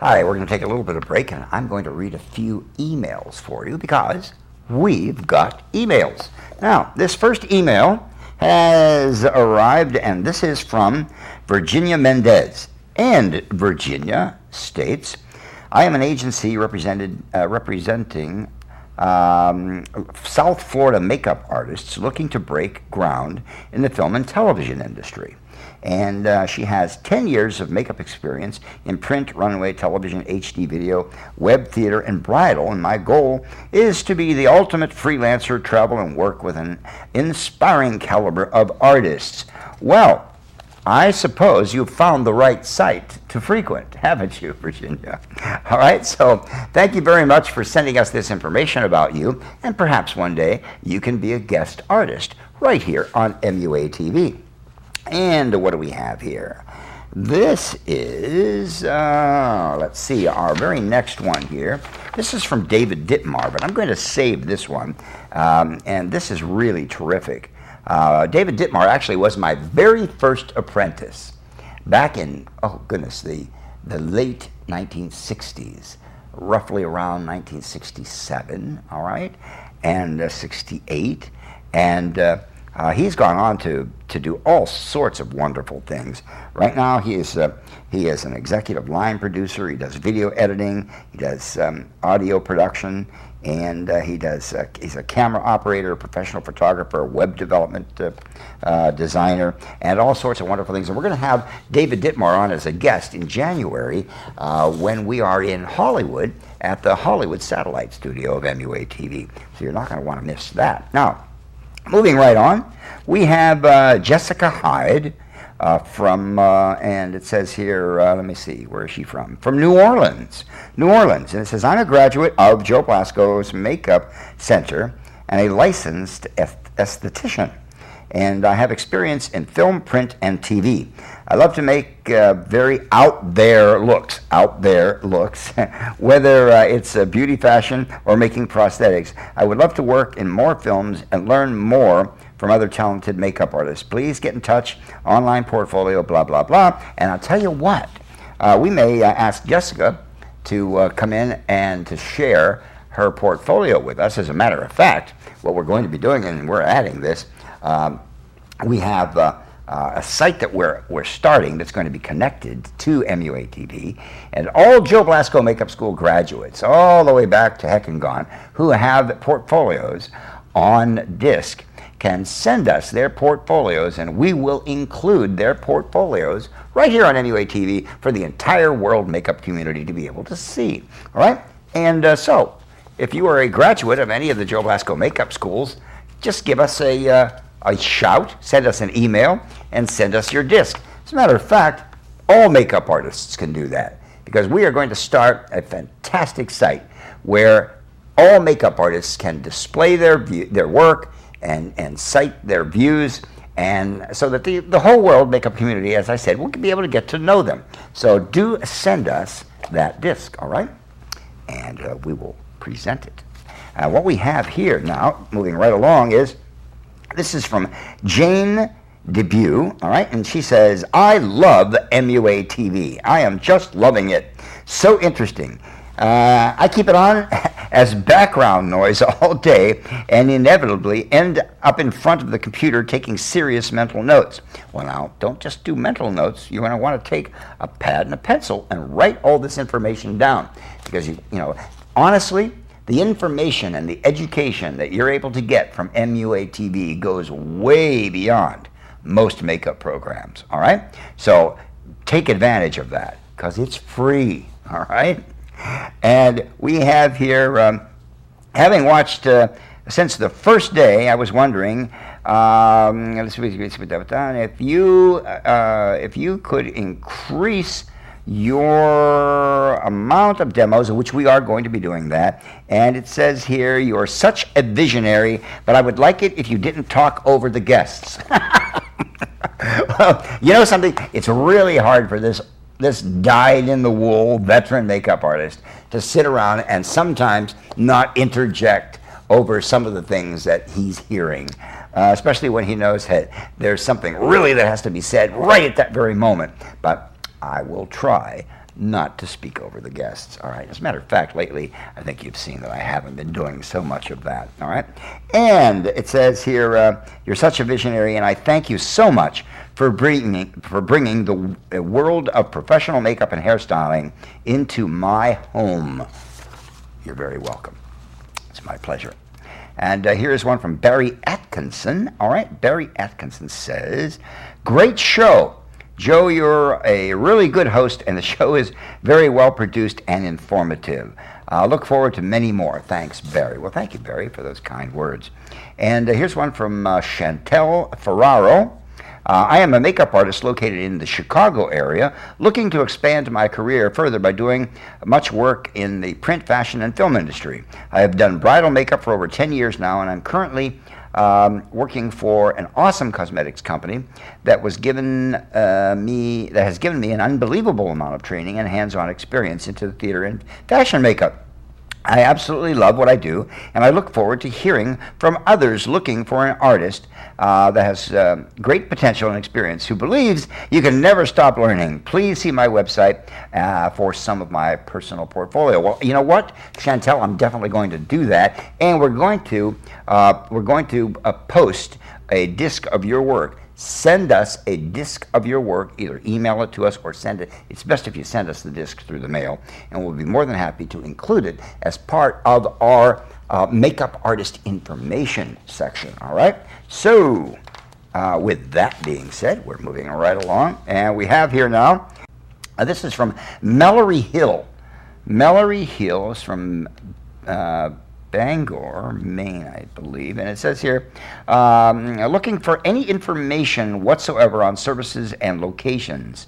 Hi, we're going to take a little bit of break, and I'm going to read a few emails for you because we've got emails. Now, this first email has arrived, and this is from Virginia Mendez. And Virginia states, I am an agency representing South Florida makeup artists looking to break ground in the film and television industry. And she has 10 years of makeup experience in print, runway, television, HD video, web theater, and bridal. And my goal is to be the ultimate freelancer, travel and work with an inspiring caliber of artists. Well, I suppose you've found the right site to frequent, haven't you, Virginia? All right, so thank you very much for sending us this information about you, and perhaps one day you can be a guest artist right here on MUA TV. And what do we have here? This is, let's see, our very next one here. This is from David Dittmar, but I'm going to save this one, and this is really terrific. David Dittmar actually was my very first apprentice back in, oh goodness, the late 1960s, roughly around 1967, all right, and 68, and he's gone on to do all sorts of wonderful things. Right now, he is an executive line producer. He does video editing. He does audio production, and he's a camera operator, professional photographer, web development designer, and all sorts of wonderful things. And we're going to have David Dittmar on as a guest in January when we are in Hollywood at the Hollywood Satellite Studio of MUA TV. So you're not going to want to miss that. Now, moving right on, we have Jessica Hyde from, and it says here, let me see, where is she from? From New Orleans. And it says, I'm a graduate of Joe Blasco's Makeup Center and a licensed esthetician. And I have experience in film, print, and TV. I love to make very out there looks, whether it's beauty, fashion, or making prosthetics. I would love to work in more films and learn more from other talented makeup artists. Please get in touch, online portfolio, blah, blah, blah. And I'll tell you what, we may ask Jessica to come in and to share her portfolio with us. As a matter of fact, what we're going to be doing, and we're adding this, we have a site that we're starting that's going to be connected to MUA TV, and all Joe Blasco Makeup School graduates, all the way back to heck and gone, who have portfolios on disc, can send us their portfolios, and we will include their portfolios right here on MUA TV for the entire world makeup community to be able to see. All right? And so, if you are a graduate of any of the Joe Blasco Makeup Schools, just give us a shout, send us an email, and send us your disc. As a matter of fact, all makeup artists can do that, because we are going to start a fantastic site where all makeup artists can display their work and cite their views, and so that the whole world makeup community, as I said, will be able to get to know them. So do send us that disc, all right? And we will present it. What we have here now, moving right along, is this is from Jane Debut, all right? And she says, I love MUA TV. I am just loving it. So interesting. I keep it on as background noise all day and inevitably end up in front of the computer taking serious mental notes. Well, now, don't just do mental notes. You're going to want to take a pad and a pencil and write all this information down, because, you know, honestly, the information and the education that you're able to get from MUA TV goes way beyond most makeup programs, all right? So take advantage of that, because it's free, all right? And we have here, having watched since the first day, I was wondering if you could increase your amount of demos, which we are going to be doing that. And it says here, you're such a visionary, but I would like it if you didn't talk over the guests. Well, you know something? It's really hard for this dyed-in-the-wool veteran makeup artist to sit around and sometimes not interject over some of the things that he's hearing, especially when he knows that there's something really that has to be said right at that very moment. But I will try not to speak over the guests. All right. As a matter of fact, lately, I think you've seen that I haven't been doing so much of that. All right. And it says here, you're such a visionary, and I thank you so much for bringing the world of professional makeup and hairstyling into my home. You're very welcome. It's my pleasure. And here's one from Barry Atkinson. All right. Barry Atkinson says, great show. Joe, you're a really good host, and the show is very well produced and informative. I look forward to many more. Thanks, Barry. Well, thank you, Barry, for those kind words. And here's one from Chantel Ferraro. I am a makeup artist located in the Chicago area, looking to expand my career further by doing much work in the print, fashion, and film industry. I have done bridal makeup for over 10 years now, and I'm currently working for an awesome cosmetics company that has given me an unbelievable amount of training and hands-on experience into the theater and fashion makeup. I absolutely love what I do, and I look forward to hearing from others looking for an artist that has great potential and experience, who believes you can never stop learning. Please see my website for some of my personal portfolio. Well, you know what, Chantel, I'm definitely going to do that, and we're going to post a disc of your work. Send us a disc of your work, either email it to us or send it. It's best if you send us the disc through the mail, and we'll be more than happy to include it as part of our makeup artist information section. All right? So, with that being said, we're moving right along, and we have here now, this is from Mallory Hill. Mallory Hill is from Bangor, Maine, I believe, and it says here, looking for any information whatsoever on services and locations.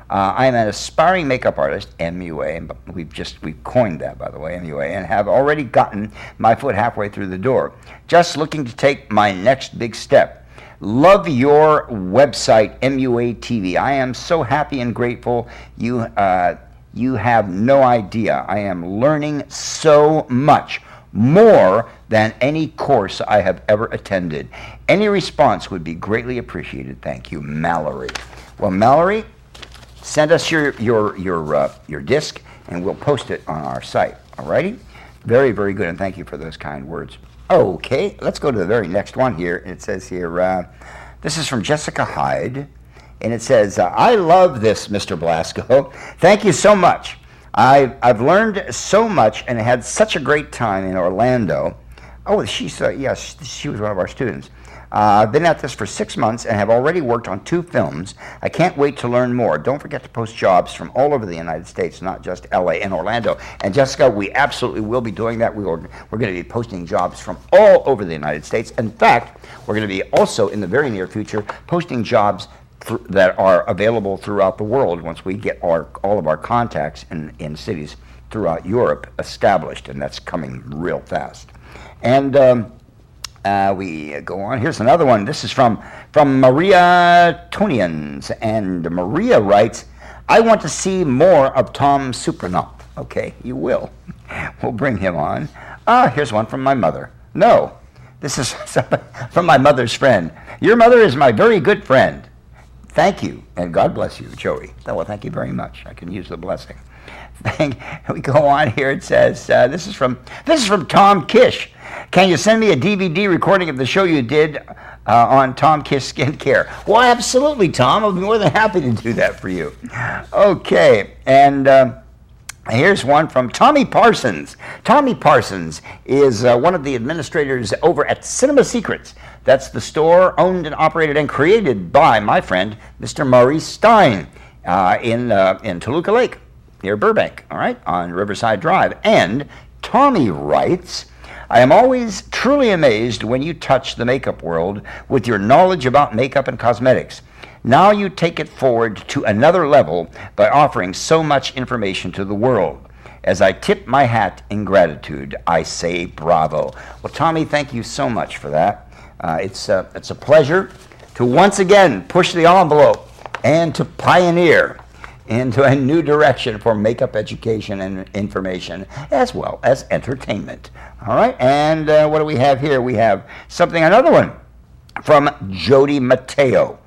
I am an aspiring makeup artist, MUA, and we've coined that, by the way, MUA, and have already gotten my foot halfway through the door. Just looking to take my next big step. Love your website, MUA TV. I am so happy and grateful. You have no idea. I am learning so much, more than any course I have ever attended. Any response would be greatly appreciated. Thank you, Mallory. Well, Mallory, send us your disc, and we'll post it on our site. All righty? Very, very good, and thank you for those kind words. Okay, let's go to the very next one here. It says here, this is from Jessica Hyde, and it says, I love this, Mr. Blasco. Thank you so much. I've learned so much and had such a great time in Orlando. Oh, she was one of our students. I've been at this for 6 months and have already worked on 2 films. I can't wait to learn more. Don't forget to post jobs from all over the United States, not just LA and Orlando. And Jessica, we absolutely will be doing that. We're going to be posting jobs from all over the United States. In fact, we're going to be also in the very near future posting jobs that are available throughout the world once we get all of our contacts in cities throughout Europe established, and that's coming real fast. And we go on. Here's another one. This is from Maria Tonians, and Maria writes, I want to see more of Tom Supranoff. Okay, you will. We'll bring him on. Here's one from my mother. No, this is from my mother's friend. Your mother is my very good friend. Thank you, and God bless you, Joey. Well, thank you very much. I can use the blessing. We go on here. It says, this is from Tom Kish. Can you send me a DVD recording of the show you did on Tom Kish Skincare? Well, absolutely, Tom. I'll be more than happy to do that for you. Okay, and here's one from Tommy Parsons. Tommy Parsons is one of the administrators over at Cinema Secrets. That's the store owned and operated and created by my friend, Mr. Maurice Stein, in Toluca Lake, near Burbank, all right, on Riverside Drive. And Tommy writes, I am always truly amazed when you touch the makeup world with your knowledge about makeup and cosmetics. Now you take it forward to another level by offering so much information to the world. As I tip my hat in gratitude, I say bravo. Well, Tommy, thank you so much for that. It's a pleasure to once again push the envelope and to pioneer into a new direction for makeup education and information, as well as entertainment. All right, and what do we have here? We have another one from Jody Mateo.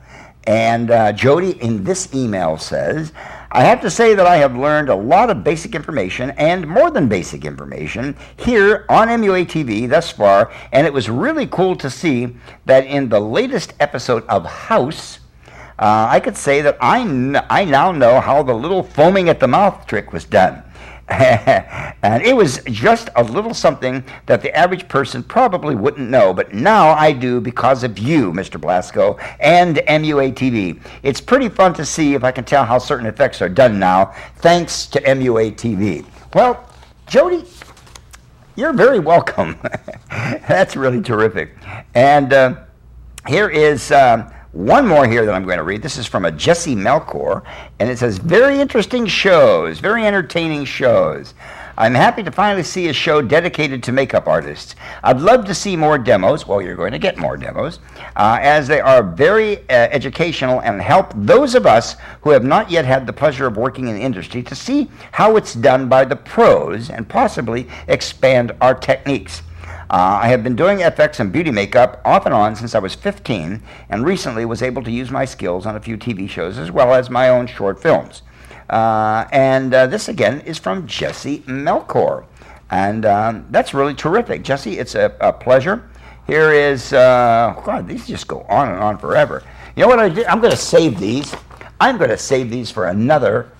And Jody in this email says, I have to say that I have learned a lot of basic information and more than basic information here on MUA TV thus far, and it was really cool to see that in the latest episode of House, I could say that I now know how the little foaming at the mouth trick was done. And it was just a little something that the average person probably wouldn't know, but now I do because of you, Mr. Blasco, and MUA TV. It's pretty fun to see if I can tell how certain effects are done now, thanks to MUA TV. Well, Jody, you're very welcome. That's really terrific. And here is one more here that I'm going to read. This is from a Jesse Melchor, and it says, very interesting shows, very entertaining shows. I'm happy to finally see a show dedicated to makeup artists. I'd love to see more demos. Well, you're going to get more demos, as they are very educational and help those of us who have not yet had the pleasure of working in the industry to see how it's done by the pros and possibly expand our techniques. I have been doing FX and beauty makeup off and on since I was 15, and recently was able to use my skills on a few TV shows as well as my own short films. This again is from Jesse Melchor, and that's really terrific. Jesse, it's a pleasure. Here is, God, these just go on and on forever. You know what I did? I'm going to save these. I'm going to save these for another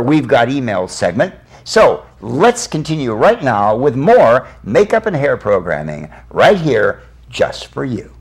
We've Got Emails segment. So let's continue right now with more makeup and hair programming right here just for you.